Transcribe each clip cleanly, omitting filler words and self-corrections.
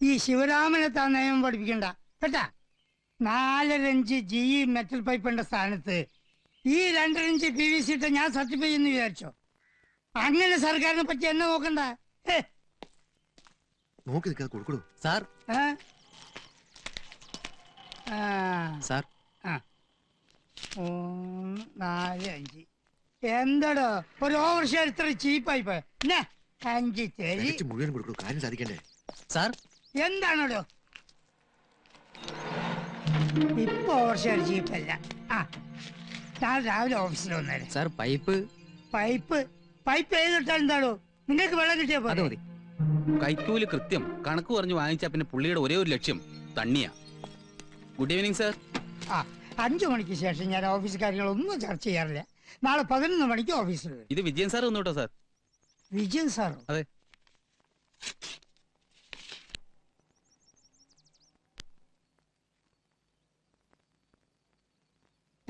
ഈ ശിവരാമനെ താൻ നിയമം പഠിപ്പിക്കണ്ട കേട്ടാ. 4.5 ഇഞ്ച് GE മെറ്റൽ പൈപ്പിന്റെ സ്ഥാനത്ത് ഈ 2.5 ഇഞ്ച് PVC ഇട്ട് ഞാൻ സർട്ടിഫൈ എന്ന് വിചാരിച്ചോ? അങ്ങനെ സർക്കാരിനെ പറ്റി എന്നെ നോക്കണ്ട. സാർ സാർ 4 5 എന്താടോ ഒരു ഓവർ ഷെയർ ഇത്ര ചീപ്പായി പോയ 5 തരി മുഴുവൻ കൊടുക്കൂ, കാര്യം സാധിക്കണ്ടേ? സാർ എന്താണോ ഇപ്പൊ ഓവർ ഷെയർ ചീപ്പല്ല. നാളെ രാവിലെ ഓഫീസിൽ വന്നേരെ. സാർ പൈപ്പ് പൈപ്പ് പൈപ്പ് ഏതിട്ടാ എന്താണോ? നിങ്ങൾക്ക് വെള്ളം കിട്ടിയാ പോലെ മതി. കൈക്കൂലി കൃത്യം കണക്ക് പറഞ്ഞു വാങ്ങിച്ചാ പിന്നെ പുള്ളിയുടെ ഒരേ ഒരു ലക്ഷ്യം തണ്ണിയാ. Good evening sir. 5 മണിക്ക് ശേഷം ഞാൻ ഓഫീസ് കാര്യങ്ങളൊന്നും ചർച്ച ചെയ്യാറില്ല. നാളെ 11 മണിക്ക് ഓഫീസിൽ വരും. ഇത് വിജയൻ സാർ ഒന്നു കേട്ടോ സാർ. വിജയൻ സാറോ? അതെ.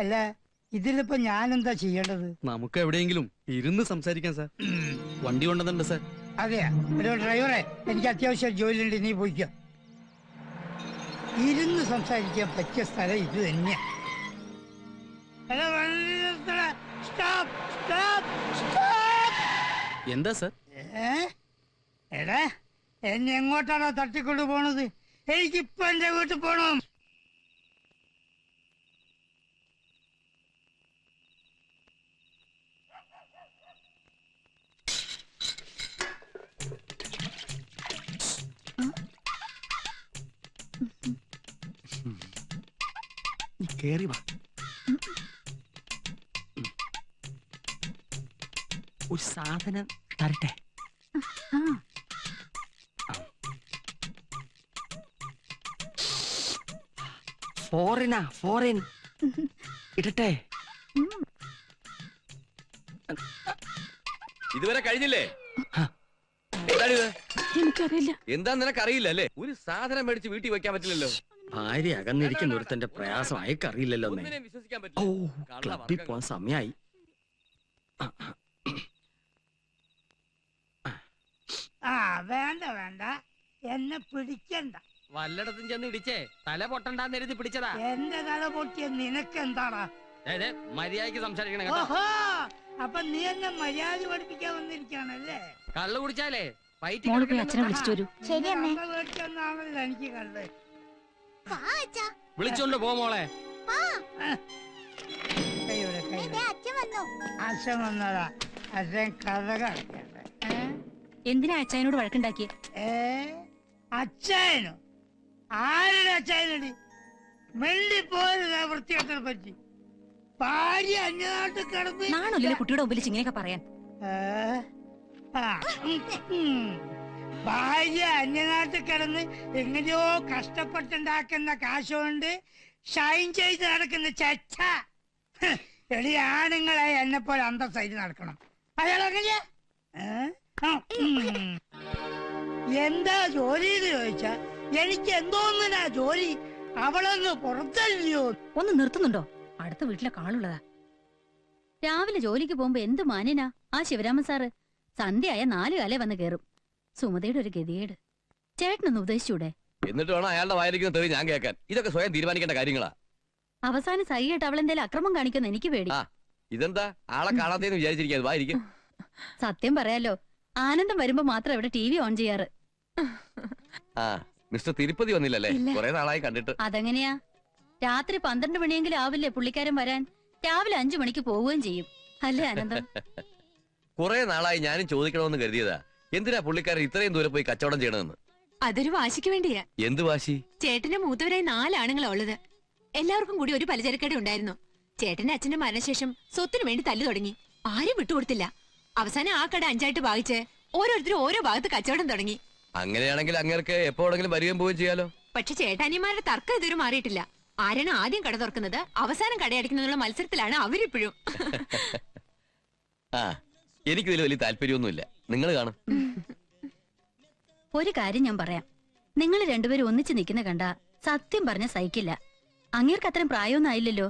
അല്ല ഇതിലിപ്പോ ഞാൻ എന്താ ചെയ്യേണ്ടത്? നമുക്ക് എവിടെയെങ്കിലും ഇരുന്ന് സംസാരിക്കാം സാർ. വണ്ടി കൊണ്ടുവന്നുണ്ട് സാർ. അതെയാ? ഒരു ഡ്രൈവറെ, എനിക്ക് അത്യാവശ്യം ജോലിയുണ്ട്, നീ പോയിക്കോ. ഇരുന്ന് സംസാരിക്കാൻ പറ്റിയ സ്ഥലം ഇത് തന്നെയാ. എന്താ സാർ? എടാ എന്നെ എങ്ങോട്ടാണോ തട്ടിക്കൊണ്ട് പോണത്? എനിക്കിപ്പൊ എന്റെ വീട്ടിൽ പോണം. കേറി വാ. ഒരു സാധനം തരട്ടെ? ഫോറിൻ ഇടട്ടെ? ഇതുവരെ കഴിഞ്ഞില്ലേ? എനിക്കറിയില്ല. എന്താ നിനക്കറിയില്ല അല്ലേ? ഒരു സാധനം മേടിച്ച് വീട്ടിൽ വെക്കാൻ പറ്റില്ലല്ലോ. ഭാര്യ അകന്നിരിക്കുന്ന ഒരുത്തന്റെ പ്രയാസം അയക്കറിയില്ലല്ലോ. വിശ്വസിക്കാൻ ഓ, ക്ലബ്ബിൽ പോവാൻ സമയായി. വേണ്ട വേണ്ട, എന്നെ പിടിക്കണ്ട. വല്ലയിടത്തും ചെന്ന് ഇടിച്ചേ തല പൊട്ടണ്ടാന്ന് എഴുതി പിടിച്ചതാ. എന്റെ തല പൊട്ടിയ നിനക്ക് എന്താടാ? മര്യാദക്ക് സംസാരിക്കണം. ഓഹോ, അപ്പൊ നീ എന്നെ മര്യാദ പഠിപ്പിക്കാൻ വന്നിരിക്കാണല്ലേ? കള്ളു കുടിച്ചാലേ അച്ഛനെ വിളിച്ചു വരൂ. മേടിച്ചെന്നാണല്ലോ എനിക്ക് കള്ള്. വിളിച്ചോണ്ട് പോ മോളെ. അച്ഛൻ വന്നതാ. അച്ഛൻ കഥ കളിക്കണ്ടേ? എന്തിനാ അച്ഛനോട് വഴക്കുണ്ടാക്കിയേ? അച്ഛനോ? ആരുടെ അച്ഛനടി? മെല്ലിപ്പോരുതാ വൃത്തികെട്ടനെ പറ്റി. ഭാര്യ അന്യനാട്ടിൽ കിടന്ന് നാണല്ലേ കുട്ടിയുടെ മുമ്പിൽ ഇങ്ങനെയൊക്കെ പറയാൻ? ഭാര്യ അന്യനാട്ടിൽ കിടന്ന് എങ്ങനെയോ കഷ്ടപ്പെട്ടുണ്ടാക്കുന്ന കാശുകൊണ്ട് ഷൈൻ ചെയ്ത് നടക്കുന്ന ചച്ച. എളി ആണുങ്ങളെ എന്നെ പോലെ അന്തസ്സായിട്ട് നടക്കണം. അയാൾ എങ്ങനെയാ? എന്താ ജോലി എന്ന് ചോദിച്ചാ എനിക്ക് എന്തോന്നിനാ ജോലി? അവളൊന്ന് പുറത്തല്ലയോ? ഒന്ന് നിർത്തുന്നുണ്ടോ? അടുത്ത വീട്ടിലെ കാളുള്ളതാ. രാവിലെ ജോലിക്ക് പോകുമ്പോ എന്ത് മാന്യനാ ആ ശിവരാമൻ സാറ്. സന്ധ്യയായ 4 കാലേ വന്ന് കേറും. സുമതയുടെ ഒരു ഗതികേട്. ചേട്ടനൊന്ന് ഉപദേശിച്ചൂടെ? എന്നിട്ട് വേണം അയാളുടെ വായിരിക്കുന്ന തെറി ഞാൻ കേൾക്കാൻ. ഇതൊക്കെ സ്വയം തീരുമാനിക്കേണ്ട കാര്യങ്ങളാ. അവസാനം സഹിയായിട്ട് അവളെന്തേലും അക്രമം കാണിക്കുന്ന എനിക്ക് പേടി. ഇതെന്താ ആളെ കാണാത്തേന്ന് വിചാരിച്ചിരിക്കാ? വായിരിക്കും. സത്യം പറയാലോ, ആനന്ദം വരുമ്പോ മാത്രം ഇവിടെ TV ഓൺ ചെയ്യാറ്. മിസ്റ്റർ തിരുപ്പതി വന്നില്ലല്ലേ? കുറെ നാളായി കണ്ടിട്ട്. അതെങ്ങനെയാ? രാത്രി 12 മണിയെങ്കിലും ആവില്ലേ പുള്ളിക്കാരൻ വരാൻ? രാവിലെ 5 മണിക്ക് പോവുകയും ചെയ്യും. അല്ലേ ആനന്ദം? കുറെ നാളായി ഞാനും ചോദിക്കണമെന്ന് കരുതിയതാ, എന്തിനാ പുള്ളിക്കാരൻ ഇത്രയും ദൂരെ പോയി കച്ചവടം ചെയ്യണമെന്ന്. അതൊരു വാശിക്ക് വേണ്ടിയാ. എന്ത് വാശി? ചേട്ടന്റെ മൂത്തവരായി 4 ആണുങ്ങളാ ഉള്ളത്. എല്ലാവർക്കും കൂടി ഒരു പലചരക്കട ഉണ്ടായിരുന്നു. ചേട്ടന്റെ അച്ഛന്റെ മരണശേഷം സ്വത്തിനു വേണ്ടി തല്ലു തുടങ്ങി. ആരും വിട്ടുകൊടുത്തില്ല. അവസാനം ആ കട 5ആയിട്ട് ഭാഗിച്ച് ഓരോരുത്തരും ഓരോ ഭാഗത്ത് കച്ചവടം തുടങ്ങി. അങ്ങനെയാണെങ്കിൽ അങ്ങേർക്ക് എപ്പോഴെങ്കിലും വരികയും പോവുകയും ചെയ്യാലോ. പക്ഷെ ചേട്ടാനിമാരുടെ തർക്കം ഇതുവരെ മാറിയിട്ടില്ല. ആരാണ് ആദ്യം കട തുറക്കുന്നത്, അവസാനം കടയടിക്കുന്നതിനുള്ള മത്സരത്തിലാണ് അവരിപ്പോഴും. എനിക്കിതിൽ വലിയ താല്പര്യമൊന്നുമില്ല. നിങ്ങൾ കാണും. ഒരു കാര്യം ഞാൻ പറയാം. നിങ്ങൾ രണ്ടുപേരും ഒന്നിച്ച് നിൽക്കുന്ന കണ്ട സത്യം പറഞ്ഞ സഹിക്കില്ല. അങ്ങേർക്ക് അത്രയും പ്രായമൊന്നും ആയില്ലല്ലോ.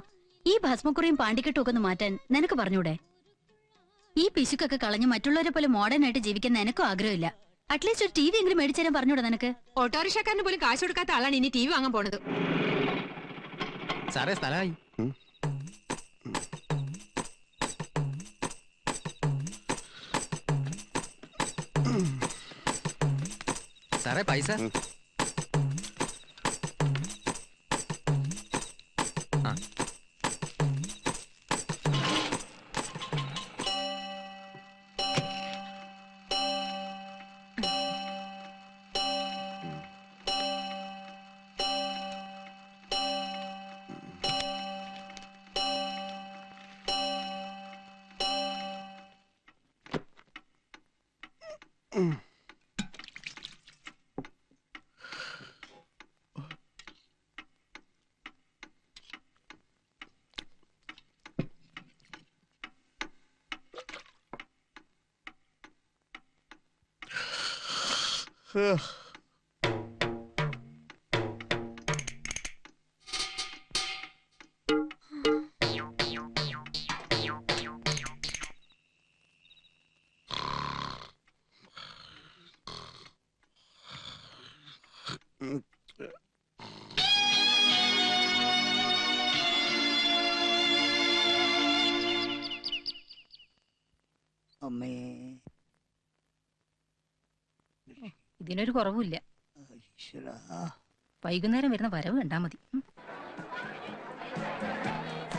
ഈ ഭസ്മക്കുറിയും പാണ്ടിക്കെട്ടും ഒക്കെ ഒന്ന് മാറ്റാൻ നിനക്ക് പറഞ്ഞൂടെ? ഈ പിശുക്കൊക്കെ കളഞ്ഞ് മറ്റുള്ളവരെ പോലെ മോഡേൺ ആയിട്ട് ജീവിക്കാൻ നിനക്കും ആഗ്രഹമില്ല. അറ്റ്ലീസ്റ്റ് ഒരു ടി വി എങ്കിലും മേടിച്ചു തരാൻ പറഞ്ഞൂടാ നിനക്ക്? ഓട്ടോറിക്ഷക്കാരന് പോലും കാശ് കൊടുക്കാത്ത ആളാണ് ഇനി ടി വി വാങ്ങാൻ പോണത്. സാറേ സ്ഥലമായി. സാറേ പൈസ. അമ്മേ, ഇതിനൊരു കുറവുമില്ല. ഈശ്വരാ. വൈകുന്നേരം വരുന്ന വരവ് കണ്ടാ മതി.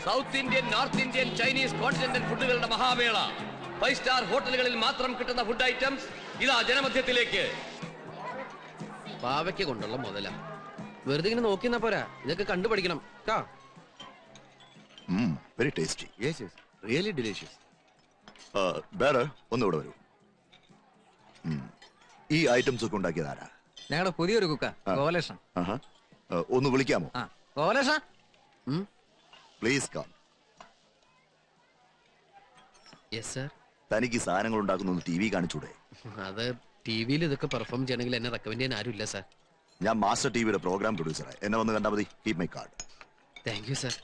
South Indian, North Indian, Chinese, continental ഫുഡുകളുടെ മഹാവേള. 5 സ്റ്റാർ ഹോട്ടലുകളിൽ മാത്രം കിട്ടുന്ന ഫുഡ് ഐറ്റംസ് ഇതാ ജനമധ്യത്തിലേക്ക്. പാവയ്ക്ക് കൊണ്ടുള്ള മുതല വെറുതെ ഇങ്ങനെ നോക്കിന്നാ പോരാ, ഇതൊക്കെ കണ്ടുപഠിക്കണം. Very tasty. Yes yes, really delicious. വേറെ ഒന്നുകൂടെ വരൂ. ഈ ഐറ്റംസ് ഒക്കെ ഉണ്ടാക്കിയത് ആരാ? ഞങ്ങളുടെ പുതിയൊരു കുക്ക ഗോപാലകൃഷ്ണൻ. ഒന്ന് വിളിക്കാമോ? Gopalakrishnan please come. Yes sir. തനിക്ക് ഈ സാധനങ്ങൾ ഉണ്ടാക്കുന്ന ടി വി കാണിച്ചൂടെ? അത് ടി വിയിൽ ഇതൊക്കെ പെർഫോം ചെയ്യണമെങ്കിൽ എന്നെ റെക്കമെൻഡ് ചെയ്യാൻ ആരുമില്ല സർ. ഞാൻ മാസ്റ്റർ ടിവിയുടെ പ്രോഗ്രാം പ്രൊഡ്യൂസറാണ്. എന്നെ വന്ന് കണ്ടാൽ മതി. Keep my card. Thank you sir.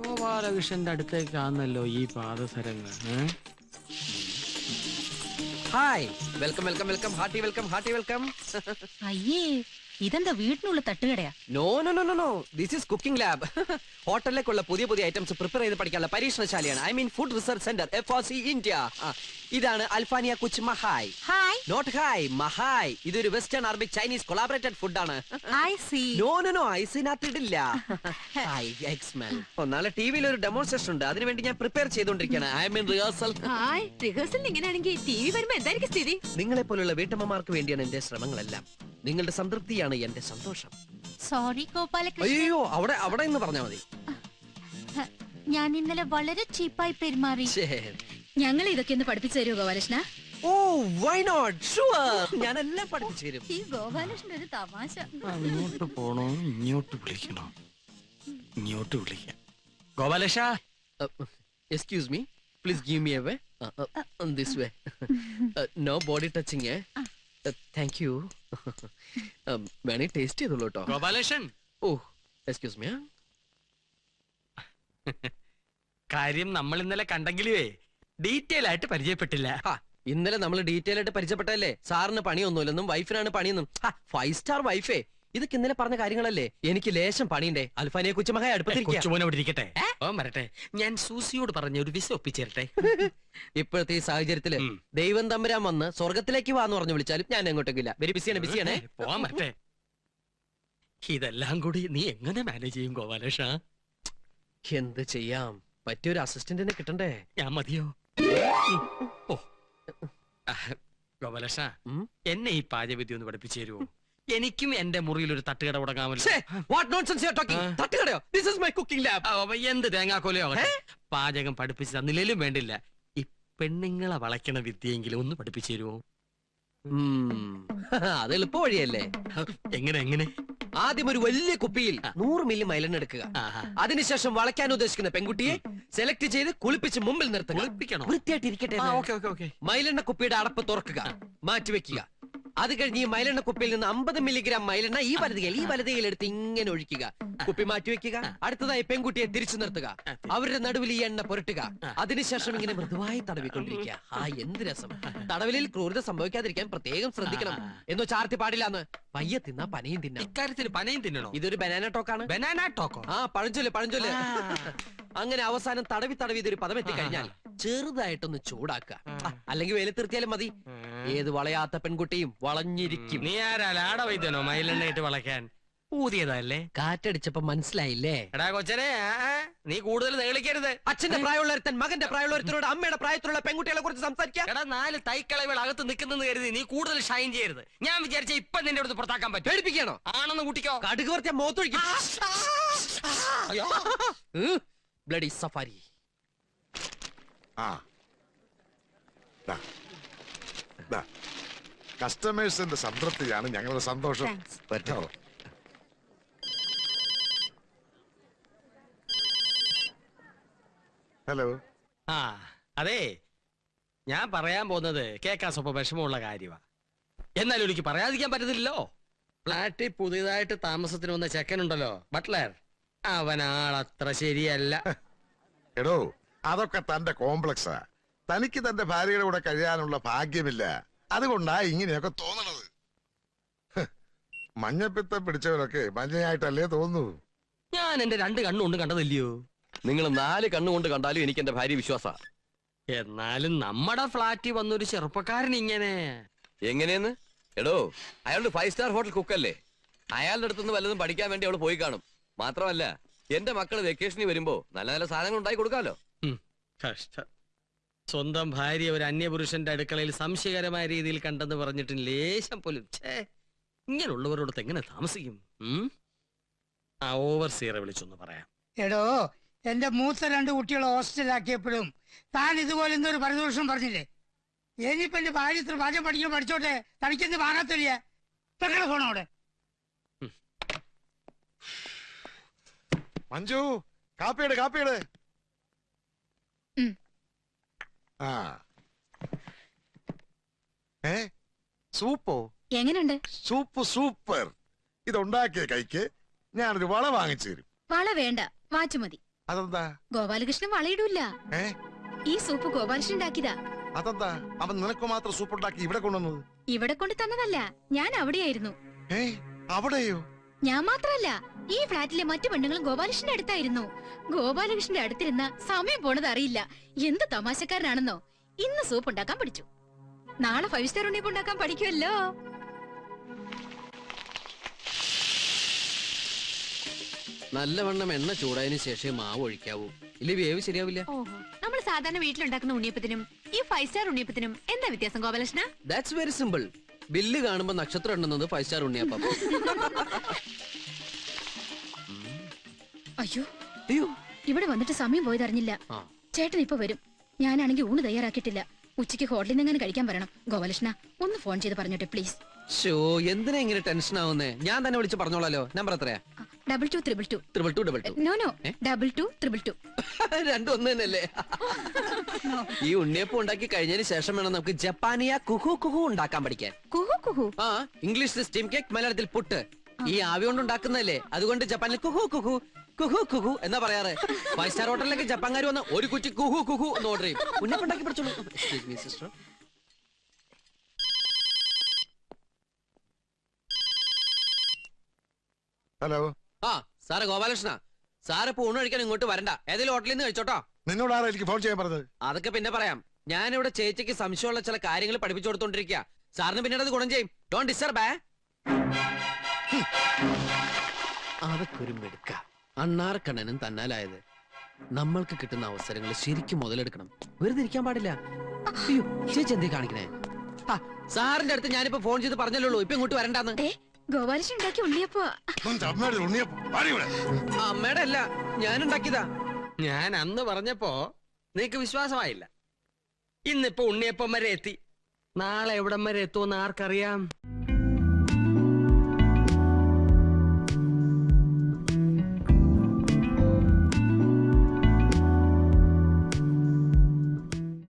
ഗോപാലകൃഷ്ണന്റെ അടുത്തേക്കാണല്ലോ ഈ പാദസരങ്ങൾ. Hi, welcome welcome welcome, hearty welcome, hearty welcome. അയ്യേ, ഇതെന്താ വീട്ടിനുള്ള തട്ടുകടയാ? No no no no no, this is cooking lab. ഹോട്ടലിലേക്കുള്ള പുതിയ പുതിയ ഐറ്റംസ് പ്രിപ്പയർ ചെയ്ത് പഠിക്കാനുള്ള പരീക്ഷണശാലയാണ്. I mean food research centre, FRC India. ഇതാണ് അൽഫാനിയ കുച്ച് മഹായ്. ഹായ്. നോട്ട് ഹായ്, മഹായ്. ഇതൊരു വെസ്റ്റേൺ അറബിക് ചൈനീസ് കൊളാബറേറ്റഡ് ഫുഡാണ്. I see. No no no, ഐസിനകത്ത് ഇടില്ല. നാളെ ടിവിയിൽ ഒരു ഡെമോൺസ്ട്രേഷൻ ഉണ്ട്, അതിനുവേണ്ടി ഞാൻ പ്രിപ്പയർ ചെയ്തുകൊണ്ടിരിക്കുകയാണ്. I mean rehearsal. റിഹേഴ്സൽ ഇങ്ങനെയാണെങ്കിൽ ടി വി വരുമ്പോ എന്തായിരിക്കും സ്ഥിതി? നിങ്ങളെ പോലുള്ള വീട്ടമ്മമാർക്ക് വേണ്ടിയാണ് എന്റെ ശ്രമങ്ങളെല്ലാം. നിങ്ങളുടെ സംതൃപ്തിയാണ് എന്റെ സന്തോഷം. സോറി ഗോപാലകൃഷ്ണൻ, അയ്യോ, അവിടെ അവിടെ എന്ന് പറഞ്ഞാൽ മതി. ഞാൻ ഇന്നലെ വളരെ ചീപ്പായി പെരുമാറി. ഞങ്ങൾ ഇതൊക്കെ ഒന്ന് പഠിപ്പിച്ചു തരുമോ ഗോപാലകൃഷ്ണ? ഓ, വൈ നോട്ട്, ഷുവർ. ഞാനെല്ലാം പഠിപ്പിച്ചു തരും. ഈ ഗോപാലകൃഷ്ണൻ ഒരു തമാശ. അങ്ങോട്ട് പോണോ ഇങ്ങോട്ട് വിളിക്കണോ? ഇങ്ങോട്ട് വിളിക്കാം. Gopalakrishna, excuse me, please give me a way. This way. No body touching. Thank you. വേണേ ടേസ്റ്റ് ചെയ്തോളൂ കേട്ടോ. Gopalakrishnan, oh, excuse me. കാര്യം നമ്മൾ ഇന്നലെ കണ്ടെങ്കിലേ ഡീറ്റെയിൽ ആയിട്ട് പരിചയപ്പെട്ടില്ല. ഇന്നലെ നമ്മൾ ഡീറ്റെയിൽ ആയിട്ട് പരിചയപ്പെട്ടല്ലേ. സാറിന് പണിയൊന്നുമില്ലെന്നും വൈഫിനാണ് പണിയെന്നും. 5 സ്റ്റാർ വൈഫേ. ഇതൊക്കെ ഇന്നലെ പറഞ്ഞ കാര്യങ്ങളല്ലേ? എനിക്ക് ലേശം പണിയുണ്ടേ. അൽഫാനിയെ കുച്ചുമഹായ അടുപ്പത്തിരിക്കുക. കൊച്ചുമോനെ അവിടെ ഇരിക്കട്ടെ. ഓ വരട്ടെ. ഞാൻ സൂസിയോട് പറഞ്ഞ ഒരു വിസ ഒപ്പിച്ചേരട്ടെ. ഇപ്പോഴത്തെ ഈ സാഹചര്യത്തില് ദൈവം തമ്പുരാൻ വന്ന് സ്വർഗത്തിലേക്ക് വാന്ന് പറഞ്ഞു വിളിച്ചാലും ഞാൻ എങ്ങോട്ടേക്കില്ല. വെരി ബിസിയാണേ. പോവാൻ വരട്ടെ. ഇതെല്ലാം കൂടി നീ എങ്ങനെ മാനേജ് ചെയ്യും ഗോപാലേഷ? എന്ത് ചെയ്യാം, പറ്റിയൊരു അസിസ്റ്റന്റിനെ കിട്ടണ്ടേ? ഞാൻ മതിയോ? ഓ ഗോപാലേഷ, എന്നെ ഈ പാചകവിദ്യ ഒന്ന് പഠിപ്പിച്ചു തരുമോ? എനിക്കും എന്റെ മുറിയിൽ ഒരു തട്ടുകട തുടങ്ങാമല്ലോ. എന്ത് തേങ്ങാക്കോലയോ പാചകം പഠിപ്പിച്ചു തന്നില്ലേലും വേണ്ടില്ല. ഈ പെണ്ണുങ്ങളെ വളയ്ക്കണ വിദ്യയെങ്കിലും ഒന്ന് പഠിപ്പിച്ചു തരുമോ? അത് എളുപ്പ വഴിയല്ലേ. എങ്ങനെ? ആദ്യം ഒരു വലിയ കുപ്പിയിൽ 100 മില്ലി മൈലെണ്ണ എടുക്കുക. അതിനുശേഷം വളയ്ക്കാൻ ഉദ്ദേശിക്കുന്ന പെൺകുട്ടിയെ സെലക്ട് ചെയ്ത് കുളിപ്പിച്ച് മുമ്പിൽ നിർത്തുക. വൃത്തിയായിട്ടിരിക്കട്ടെ. മൈലെണ്ണ കുപ്പിയുടെ അടപ്പ് തുറക്കുക, മാറ്റിവെക്കുക. അത് കഴിഞ്ഞ് ഈ മൈലെണ്ണ കുപ്പിയിൽ നിന്ന് 50 മില്ലിഗ്രാം മൈലെണ്ണ ഈ വലതുകയിൽ എടുത്ത് ഇങ്ങനെ ഒഴിക്കുക. കുപ്പി മാറ്റിവെക്കുക. അടുത്തതായി പെൺകുട്ടിയെ തിരിച്ചു നിർത്തുക. അവരുടെ നടുവിൽ ഈ എണ്ണ പുരട്ടുക. അതിനുശേഷം ഇങ്ങനെ മൃദുവായി തടവിക്കൊണ്ടിരിക്കുക. എന്ത് രസം! തടവിലിൽ ക്രൂരത സംഭവിക്കാതിരിക്കാൻ പ്രത്യേകം ശ്രദ്ധിക്കണം. എന്നോ ചാർത്തി പാടില്ലാന്ന്. പയ്യെ തിന്നാ പനയും തിന്നാം. ഇക്കാര്യത്തിൽ പനയും തിന്നണോ? ഇതൊരു ബനാന ടോക്കാണ്. Banana Toko? പഴഞ്ചൊല്ല്. അങ്ങനെ അവസാനം തടവി ഇതൊരു പദം എത്തിക്കഴിഞ്ഞാൽ ചെറുതായിട്ടൊന്ന് ചൂടാക്കുക. അല്ലെങ്കിൽ വെയിലത്തിർത്തിയാലും മതി. ഏത് വളയാത്ത പെൺകുട്ടിയും വളഞ്ഞിരിക്കും. നീ ആരാ ലാട വൈദ്യനോ മയിലെണ്ണയിട്ട് വളയ്ക്കാൻ? ഊതിയതല്ലേ? കാറ്റടിച്ചപ്പോ മനസ്സിലായില്ലേ? എടാ കൊച്ചനെ, നീ കൂടുതൽ നേളിക്കരുത്. അച്ഛന്റെ പ്രായമുള്ളൊരുത്തൻ മകന്റെ പ്രായമുള്ളൊരുത്തനോട് അമ്മയുടെ പ്രായത്തിലുള്ള പെൺകുട്ടികളെ കുറിച്ച് സംസാരിക്കാം. എടാ 4 തൈക്കളകൾ അകത്ത് നിൽക്കുന്നെന്ന് കരുതി നീ കൂടുതൽ ഷൈൻ ചെയ്യരുത്. ഞാൻ വിചാരിച്ച ഇപ്പൊ നിന്റെ അടുത്ത് പുറത്താക്കാൻ പറ്റും. പേടിപ്പിക്കണോ? ആണെന്ന് കൂട്ടിക്കോ. കടുക് വർത്തിയ മോത്തൊഴിക്കും. Bloody safari. കസ്റ്റമേഴ്സിന്റെ സംതൃപ്തിയാണ് ഞങ്ങളുടെ സന്തോഷം. പറ്റോ? ഹലോ. അതെ, ഞാൻ പറയാൻ പോകുന്നത് കേൾക്കാൻ സ്വപ്പം വിഷമമുള്ള കാര്യമാണ്. എന്നാലും എനിക്ക് പറയാതിരിക്കാൻ പറ്റത്തില്ലല്ലോ. ഫ്ലാറ്റിൽ പുതിയതായിട്ട് താമസത്തിന് വന്ന ചെക്കനുണ്ടല്ലോ, ബട്ട്ലർ, അവനാളത്ര ശരിയല്ല. എടോ, അതൊക്കെ തന്റെ കോംപ്ലക്സാ. തനിക്ക് തന്റെ ഭാര്യയുടെ കൂടെ കഴിയാനുള്ള ഭാഗ്യമില്ല. അതുകൊണ്ടാ ഇങ്ങനെയൊക്കെ തോന്നണത്. മഞ്ഞപ്പിത്തം പിടിച്ചവരൊക്കെ മഞ്ഞയായിട്ടല്ലേ തോന്നൂ. ഞാൻ എന്റെ 2 കണ്ണുകൊണ്ട് കണ്ടതില്ലയോ? നിങ്ങൾ 4 കണ്ണുകൊണ്ട് കണ്ടാലും എനിക്ക് എന്റെ ഭാര്യ വിശ്വാസ. എന്നാലും നമ്മുടെ ഫ്ലാറ്റിൽ വന്നൊരു ചെറുപ്പക്കാരൻ ഇങ്ങനെ എങ്ങനെയെന്ന്? എടോ, അയാളുടെ 5 സ്റ്റാർ ഹോട്ടൽ കുക്കല്ലേ. അയാളുടെ അടുത്തുനിന്ന് വല്ലതും പഠിക്കാൻ വേണ്ടി അവള് പോയി കാണും. മാത്രമല്ല, എന്റെ മക്കള് വെക്കേഷനിൽ വരുമ്പോ നല്ല നല്ല സാധനങ്ങൾ ഉണ്ടായി കൊടുക്കാലോ. കഷ്ടം. സ്വന്തം ഭാര്യ ഒരു അന്യപുരുഷന്റെ അടുക്കളയിൽ സംശയകരമായ രീതിയിൽ കണ്ടെന്ന് പറഞ്ഞിട്ട് ലേശം പോലും ഇങ്ങനെയുള്ളവരോടൊത്ത് എങ്ങനെ താമസിക്കും? ഓവർസിയറെ വിളിച്ചൊന്ന് പറയാം. എടോ, എന്റെ മൂത്ത 2 കുട്ടികളെ ഹോസ്റ്റലാക്കിയപ്പോഴും താൻ ഇതുപോലെ എന്തൊരു പരിദോഷം പറഞ്ഞില്ലേ? ഇനിയിപ്പോ എന്റെ ഭാര്യ ഇത്ര പാചകം പഠിച്ചോട്ടെ, തനിക്കെന്ത് വാങ്ങാത്തില്ല. പെങ്ങളെ ഫോണോടെ. മഞ്ജു, കാപ്പിയുടെ. സൂപ്പോ? എങ്ങനെയുണ്ട്? സൂപ്പർ. ഇതുണ്ടാക്കിയ കൈക്ക് ഞാനൊരു വള വാങ്ങിച്ചു തരും. വള വേണ്ട, വാച്ച് മതി. അതെന്താ? ഗോപാലകൃഷ്ണൻ വളയിടൂല. ഈ സൂപ്പ് ഗോപാലകൃഷ്ണൻ ഉണ്ടാക്കിയതാ. അതെന്താ അവൻ നിനക്ക് മാത്രം സൂപ്പ് ഉണ്ടാക്കി ഇവിടെ കൊണ്ടുവന്നത്? ഇവിടെ കൊണ്ട് തന്നതല്ല, ഞാൻ അവിടെയായിരുന്നു. അവിടെയോ? ഞാൻ മാത്രല്ല, ഈ ഫ്ലാറ്റിലെ മറ്റു പെണ്ണുങ്ങളും ഗോപാലകൃഷ്ണന്റെ അടുത്തായിരുന്നു. ഗോപാലകൃഷ്ണന്റെ അടുത്തിരുന്ന സമയം പോണത് അറിയില്ല. എന്ത് തമാശക്കാരനാണെന്നോ. ഇന്ന് സൂപ്പ് ഉണ്ടാക്കാൻ പഠിച്ചു, നാളെ 5 സ്റ്റാർ ഉണ്ണിയപ്പം ഉണ്ടാക്കാൻ പഠിക്കുമല്ലോ. നല്ലവണ്ണം എണ്ണ ചൂടായതിനു ശേഷം മാവ് ഒഴിക്കാവൂ, ഇല്ല വേവ് ശരിയാവില്ല. നമ്മൾ സാധാരണ വീട്ടിലുണ്ടാക്കുന്ന ഉണ്ണിയപ്പത്തിനും ഈ 5 സ്റ്റാർ ഉണ്ണിയപ്പത്തിനും എന്താ വ്യത്യാസം Gopalakrishna? That's very simple. Bill കാണുമ്പോ നക്ഷത്രം എണ്ണുന്നത് 5 സ്റ്റാർ ഉണ്ണിയപ്പം. അയ്യോ, ഇവിടെ വന്നിട്ട് സമയം പോയതറിഞ്ഞില്ല. ചേട്ടൻ ഇപ്പൊ വരും. ഞാനാണെങ്കിൽ ഊണ് തയ്യാറാക്കിയിട്ടില്ല. ഉച്ചയ്ക്ക് ഹോട്ടലിൽ നിന്ന് എങ്ങനെ കഴിക്കാൻ പറയണം. ഗോപാലകൃഷ്ണ, ഒന്ന് ഫോൺ ചെയ്ത് പറഞ്ഞോട്ടെ പ്ലീസ്. ഷോ, എന്തിനാ ഇങ്ങനെ ടെൻഷൻ ആവുന്നേ? ഞാൻ തന്നെ വിളിച്ച് പറഞ്ഞോളാലോ. നമ്പർ എത്രയാ? 222222. നോ 2222. രണ്ടും ഒന്ന് തന്നെയല്ലേ? ഈ ഉണ്ണിയപ്പം ഉണ്ടാക്കി കഴിഞ്ഞതിന് ശേഷം വേണം നമുക്ക് ജപ്പാനിയ കുഹു കുഹു ഉണ്ടാക്കാൻ പഠിക്കാൻ. കുഹു കുഹു? ഇംഗ്ലീഷിൽ സ്റ്റീം കേക്ക്, മലയാളത്തിൽ പുട്ട്. ഈ ആവി കൊണ്ട് ഉണ്ടാക്കുന്നതല്ലേ, അതുകൊണ്ട് ജപ്പാനിൽ കുഹു കുഹു കുഹു കുഹു എന്നാ പറയാറ്. 5 സ്റ്റാർ ഹോട്ടലിലേക്ക് ജപ്പാൻകാർ വന്ന് ഒരു കുറ്റി കുഹു കുഹു എന്ന് ഓർഡർ ചെയ്യും. ഉണ്ണിയപ്പം ഉണ്ടാക്കി പഠിച്ചോളൂ. Sister, hello. ആ സാറ് ഗോപാലകൃഷ്ണ, സാറ് ഇപ്പൊ ഊണ് കഴിക്കാൻ ഇങ്ങോട്ട് വരണ്ട, ഏതെങ്കിലും ഹോട്ടലിൽ നിന്ന് കഴിച്ചോട്ടോ. നിന്നോട് ആരാ എനിക്ക് ഫോൺ ചെയ്യാൻ പറഞ്ഞത്? അതൊക്കെ പിന്നെ പറയാം. ഞാനിവിടെ ചേച്ചിക്ക് സംശയമുള്ള ചില കാര്യങ്ങൾ പഠിപ്പിച്ചു കൊടുത്തോണ്ടിരിക്കുക. സാറിന് പിന്നീട് അത് ഗുണം ചെയ്യും. Don't disturb. അതൊക്കെ ഒരു മെടുക്ക. അണ്ണാർക്കണ്ണനും തന്നാലായത്. നമ്മൾക്ക് കിട്ടുന്ന അവസരങ്ങൾ ശരിക്കും മുതലെടുക്കണം. വെറുതെ ഇരിക്കാൻ പാടില്ല. അയ്യോ ചേച്ചി എന്തേ കാണിക്കണേ? സാറിന്റെ അടുത്ത് ഞാനിപ്പോ ഫോൺ ചെയ്ത് പറഞ്ഞല്ലോ ഇപ്പൊ ഇങ്ങോട്ട് വരണ്ടെന്ന്. ഗോപാലകൃഷ്ണൻ ഉണ്ടാക്കി ഉണ്ണിയപ്പോ അമ്മയുടെ അല്ല, ഞാൻ ഉണ്ടാക്കിയതാ. ഞാൻ അന്ന് പറഞ്ഞപ്പോ നിനക്ക് വിശ്വാസമായില്ല. ഇന്നിപ്പോ ഉണ്ണിയപ്പം വരെ എത്തി. നാളെ എവിടം വരെ എത്തുമെന്ന് ആർക്കറിയാം?